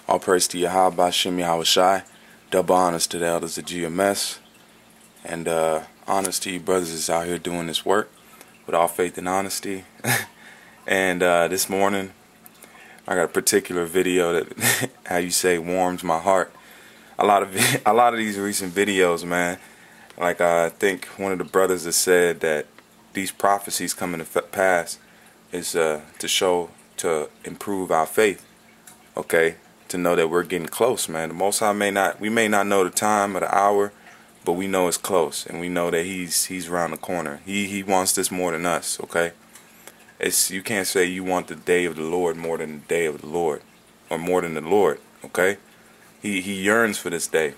All praise to Yahweh, Bashem Yahweh Shai. Double honors to the elders of GMS. And honors to you brothers that's out here doing this work with all faith and honesty. And this morning, I got a particular video that, how you say, warms my heart. A lot of these recent videos, man. Like I think one of the brothers has said that these prophecies coming to pass is to improve our faith. Okay, to know that we're getting close, man. The Most High we may not know the time or the hour, but we know it's close, and we know that He's around the corner. He wants this more than us. Okay, you can't say you want the day of the Lord more than the day of the Lord, or more than the Lord. Okay, He yearns for this day.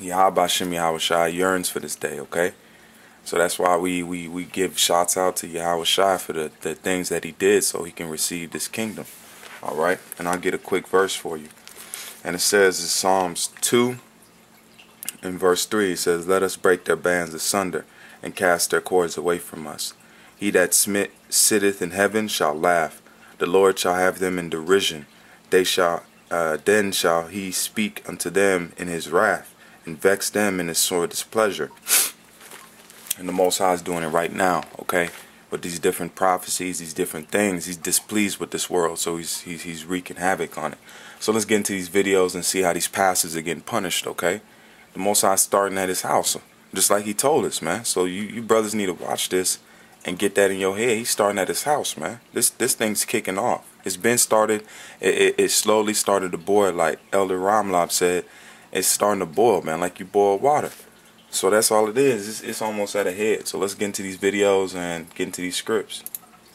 Yahweh Bashem Yahweh Shai yearns for this day. Okay, so that's why we give shouts out to Yahweh Shai for the things that He did, so He can receive this kingdom. Alright, and I'll get a quick verse for you. And it says in Psalms 2 in verse 3, it says, "Let us break their bands asunder, and cast their cords away from us. He that sitteth in heaven shall laugh. The Lord shall have them in derision. Then shall He speak unto them in His wrath, and vex them in His sore displeasure." And the Most High is doing it right now, okay? With these different prophecies, these different things, He's displeased with this world, so he's wreaking havoc on it. So let's get into these videos and see how these pastors are getting punished, okay? The Most High starting at His house, just like He told us, man. So you brothers need to watch this and get that in your head. He's starting at His house, man. This thing's kicking off. It's been started. It slowly started to boil, like Elder Ramlab said. It's starting to boil, man, like you boil water. So that's all it is. It's almost at a head. So let's get into these videos and get into these scripts.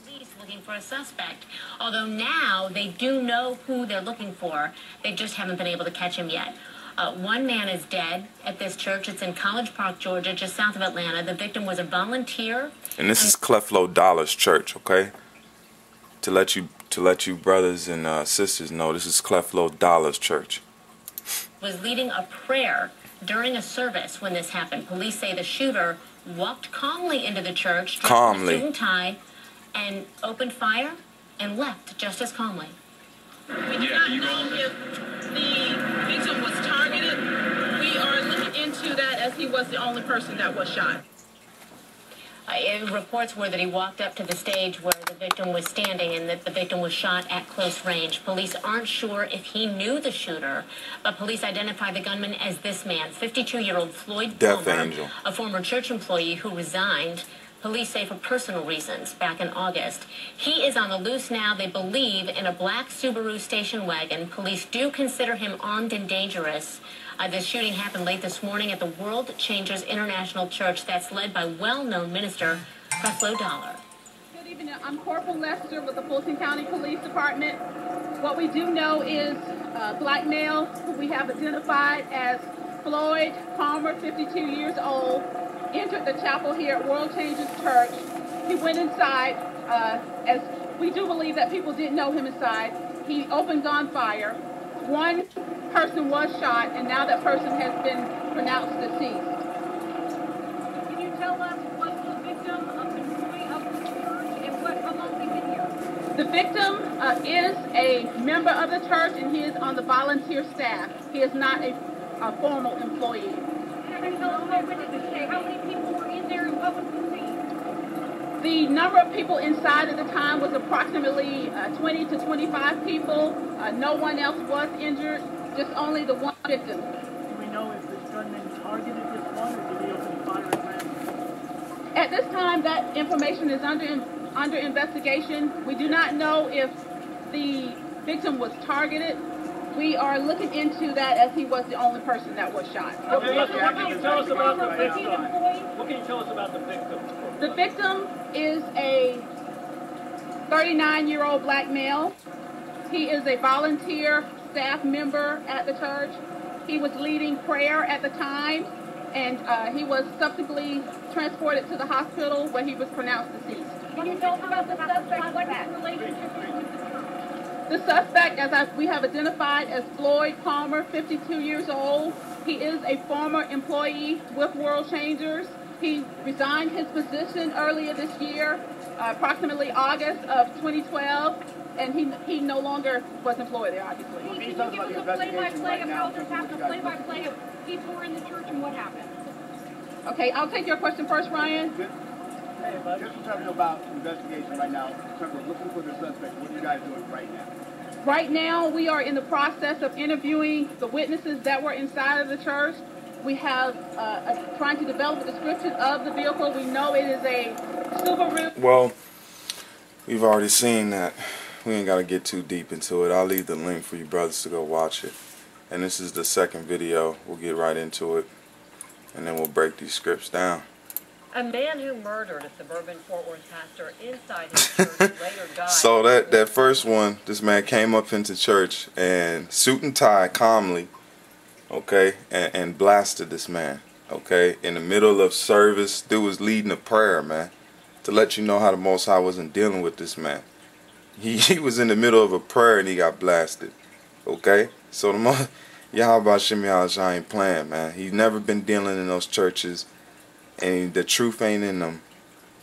Police looking for a suspect. Although now they do know who they're looking for. They just haven't been able to catch him yet. One man is dead at this church. It's in College Park, Georgia, just south of Atlanta. The victim was a volunteer. And this is Creflo Dollar's church, okay? To let you brothers and sisters know, this is Creflo Dollar's church. Was leading a prayer during a service when this happened. Police say the shooter walked calmly into the church, dressed in a suit and tie, and opened fire and left just as calmly. We do not know if the victim was targeted. We are looking into that, as he was the only person that was shot. Reports were that he walked up to the stage where the victim was standing and that the victim was shot at close range. Police aren't sure if he knew the shooter, but police identified the gunman as this man, 52-year-old Floyd Palmer, a former church employee who resigned, police say for personal reasons, back in August. He is on the loose now, they believe, in a black Subaru station wagon. Police do consider him armed and dangerous. This shooting happened late this morning at the World Changers International Church that's led by well-known minister Creflo Dollar. Good evening. I'm Corporal Lester with the Fulton County Police Department. What we do know is a black male who we have identified as Floyd Palmer, 52 years old, entered the chapel here at World Changers Church. He went inside, as we do believe that people didn't know him inside. He opened gunfire. One person was shot, and now that person has been pronounced deceased. Can you tell us what the victim of the movie of the church and how long they've been here? The victim is a member of the church, and he is on the volunteer staff. He is not a formal employee. Can you tell us how many people were in there and what was the scene? The number of people inside at the time was approximately 20 to 25 people. No one else was injured, just only the one victim. Do we know if this gunman targeted this one, or did he open fire at random? At this time, that information is under investigation. We do not know if the victim was targeted. We are looking into that, as he was the only person that was shot. What can you tell us about the victim? What can you tell us about the victim? The victim is a 39-year-old black male. He is a volunteer staff member at the church. He was leading prayer at the time, and he was subsequently transported to the hospital where he was pronounced deceased. Can you tell us about the suspect? What his relationship is with the church? The suspect, we have identified as Floyd Palmer, 52 years old. He is a former employee with World Changers. He resigned his position earlier this year, approximately August of 2012, and he no longer was employed there, obviously. Can you give us a play-by-play of how this happened, a play-by-play of people were in the church and what happened? Okay, I'll take your question first, Ryan. Hey, bud. Just in terms about investigation right now, in terms of looking for the suspect, what are you guys doing right now? Right now, we are in the process of interviewing the witnesses that were inside of the church. We have trying to develop a description of the vehicle. We know it is a Subaru. Well, we've already seen that. We ain't got to get too deep into it. I'll leave the link for you brothers to go watch it. And this is the second video. We'll get right into it, and then we'll break these scripts down. A man who murdered a suburban Fort Worth pastor inside his church later died. So that first one, this man came up into church and suit and tie calmly, okay, and blasted this man, okay, in the middle of service. Dude was leading a prayer, man, to let you know how the Most High wasn't dealing with this man. He was in the middle of a prayer and he got blasted, okay. So Yahweh Shem Yahweh ain't playing, man. He's never been dealing in those churches. And the truth ain't in them,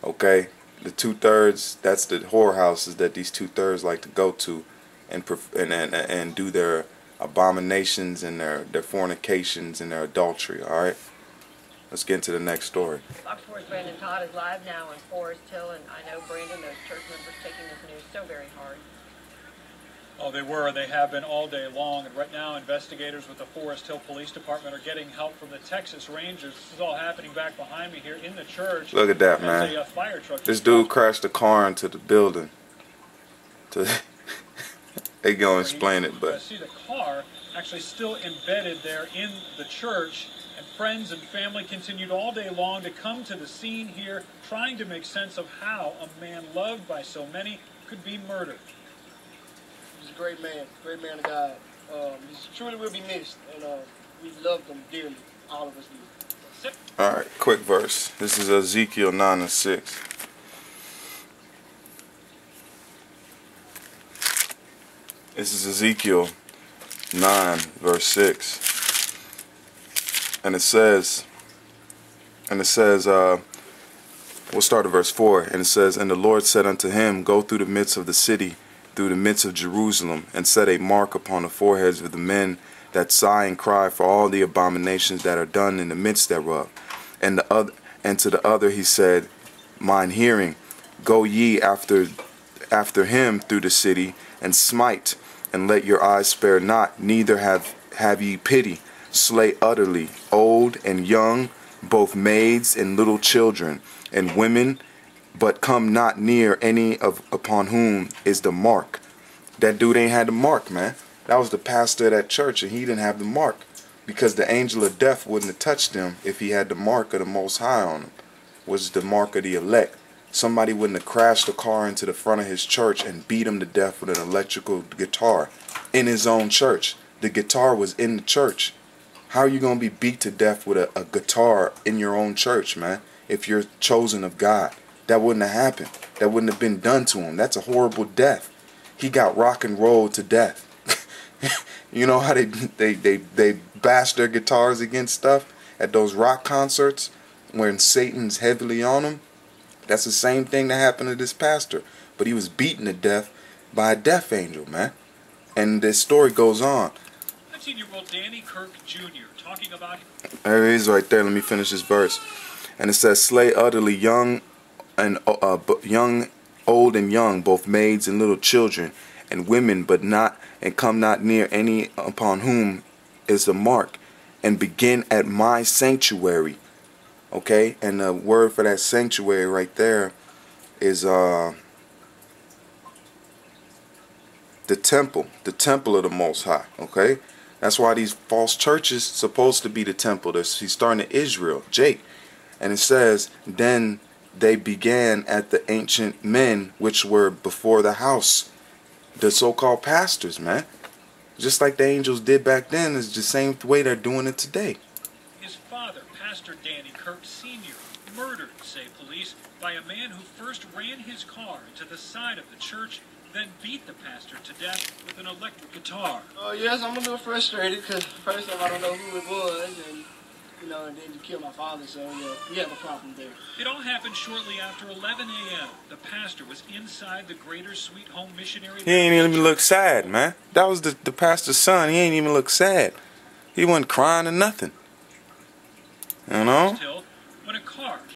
okay? The 2/3, that's the whorehouses that these 2/3 like to go to and do their abominations and their fornications and their adultery, all right? Let's get into the next story. Fox 4's Brandon Todd is live now in Forest Hill, and I know, Brandon, those church members taking this news so very hard. Oh, they were. They have been all day long. And right now, investigators with the Forest Hill Police Department are getting help from the Texas Rangers. This is all happening back behind me here in the church. Look at that, man. A fire truck. This dude crashed a car into the building. They gonna explain it, but see the car actually still embedded there in the church. And friends and family continued all day long to come to the scene here, trying to make sense of how a man loved by so many could be murdered. He's a great man of God. He truly will be missed, and we love him dearly. All of us do. alright, quick verse. This is Ezekiel 9:6. This is Ezekiel 9, verse 6. And it says, we'll start at verse 4. And it says, And the Lord said unto him, Go through the midst of the city, through the midst of Jerusalem, and set a mark upon the foreheads of the men that sigh and cry for all the abominations that are done in the midst thereof. And to the other he said, Mine hearing, Go ye after him through the city, and smite, and let your eyes spare not, neither have ye pity. Slay utterly old and young, both maids and little children, and women, but come not near any upon whom is the mark. That dude ain't had the mark, man. That was the pastor of that church, and he didn't have the mark, because the angel of death wouldn't have touched him if he had the mark of the Most High on him, was the mark of the elect. Somebody wouldn't have crashed the car into the front of his church and beat him to death with an electrical guitar in his own church. The guitar was in the church. How are you going to be beat to death with a guitar in your own church, man, if you're chosen of God? That wouldn't have happened. That wouldn't have been done to him. That's a horrible death. He got rock and rolled to death. You know how they bash their guitars against stuff at those rock concerts when Satan's heavily on them? That's the same thing that happened to this pastor. But he was beaten to death by a death angel, man. And this story goes on. 19-year-old Danny Kirk Jr. talking about... There he is right there. Let me finish this verse. And it says, Slay utterly young and old and young, both maids and little children, and women, and come not near any upon whom is the mark, and begin at my sanctuary. Okay? And the word for that sanctuary right there is the temple of the Most High. Okay? That's why these false churches supposed to be the temple. He's starting at Israel, Jake. And it says, Then they began at the ancient men which were before the house. The so-called pastors, man. Just like the angels did back then, is the same way they're doing it today. His father, Pastor Danny Kirk Sr., murdered, say police, by a man who first ran his car into the side of the church, then beat the pastor to death with an electric guitar. Yes, I'm a little frustrated because first of all, I don't know who it was, and you know, and then you kill my father, so, you know, we have a problem there. It all happened shortly after 11 a.m. The pastor was inside the Greater Sweet Home Missionary. He ain't even look sad, man. That was the pastor's son. He ain't even look sad. He wasn't crying or nothing. You know? When a car